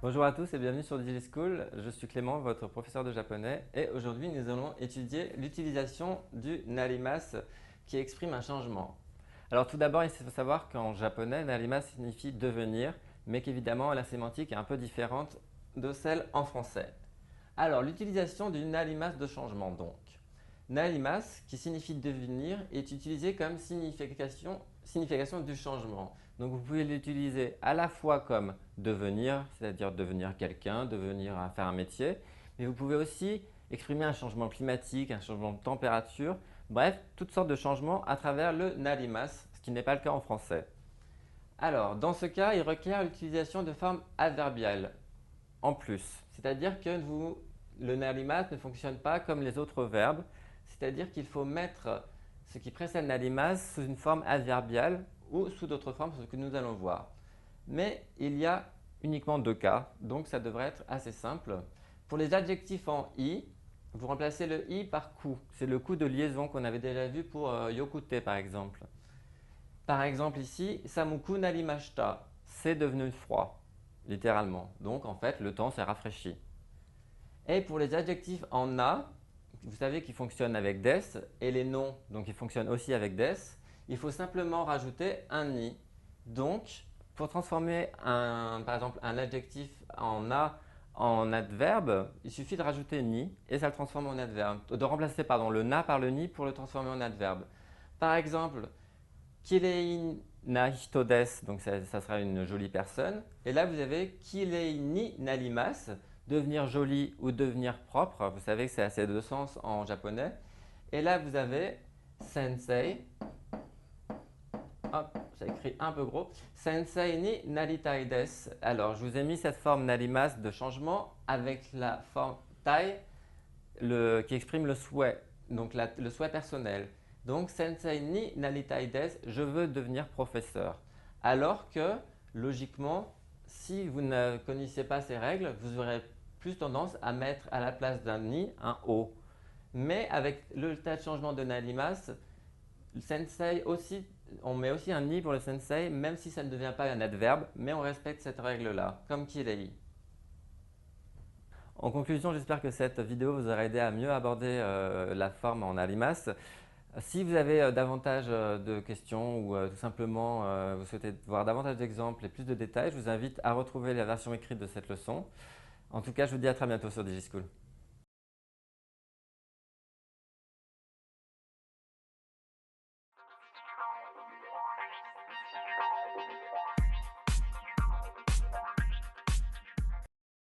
Bonjour à tous et bienvenue sur DigiSchool. Je suis Clément, votre professeur de japonais, et aujourd'hui nous allons étudier l'utilisation du narimasu qui exprime un changement. Alors tout d'abord, il faut savoir qu'en japonais, narimasu signifie devenir, mais qu'évidemment la sémantique est un peu différente de celle en français. Alors l'utilisation du narimasu de changement donc. Narimasu, qui signifie devenir, est utilisé comme signification du changement. Donc vous pouvez l'utiliser à la fois comme devenir, c'est-à-dire devenir quelqu'un, devenir faire un métier, mais vous pouvez aussi exprimer un changement climatique, un changement de température, bref, toutes sortes de changements à travers le narimasu, ce qui n'est pas le cas en français. Alors, dans ce cas, il requiert l'utilisation de formes adverbiales en plus, c'est-à-dire que le narimasu ne fonctionne pas comme les autres verbes, c'est-à-dire qu'il faut mettre ce qui précède narimasu sous une forme adverbiale ou sous d'autres formes, ce que nous allons voir. Mais il y a uniquement deux cas, donc ça devrait être assez simple. Pour les adjectifs en i, vous remplacez le i par ku. C'est le ku de liaison qu'on avait déjà vu pour yokute par exemple. Par exemple ici, samuku narimashita, c'est devenu froid, littéralement. Donc en fait, le temps s'est rafraîchi. Et pour les adjectifs en a, vous savez qu'ils fonctionnent avec des, et les noms, donc ils fonctionnent aussi avec des, il faut simplement rajouter un ni. Donc, pour transformer par exemple un adjectif en a en adverbe, il suffit de rajouter ni et ça le transforme en adverbe. De remplacer le na par le ni pour le transformer en adverbe. Par exemple, kirei na hito desu, donc ça sera une jolie personne. Et là, vous avez kirei ni narimasu, devenir joli ou devenir propre. Vous savez que c'est à ces deux sens en japonais. Et là, vous avez sensei. Hop, j'ai écrit un peu gros. Sensei ni naritai desu. Alors, je vous ai mis cette forme narimasu de changement avec la forme tai qui exprime le souhait, donc le souhait personnel. Donc, sensei ni naritai desu, je veux devenir professeur. Alors que, logiquement, si vous ne connaissiez pas ces règles, vous aurez plus tendance à mettre à la place d'un ni un o. Mais avec le tas de changement de narimasu, le sensei aussi, on met aussi un ni pour le sensei, même si ça ne devient pas un adverbe, mais on respecte cette règle-là, comme kirei. En conclusion, j'espère que cette vidéo vous aura aidé à mieux aborder la forme en narimasu. Si vous avez davantage de questions ou tout simplement vous souhaitez voir davantage d'exemples et plus de détails, je vous invite à retrouver la version écrite de cette leçon. En tout cas, je vous dis à très bientôt sur DigiSchool.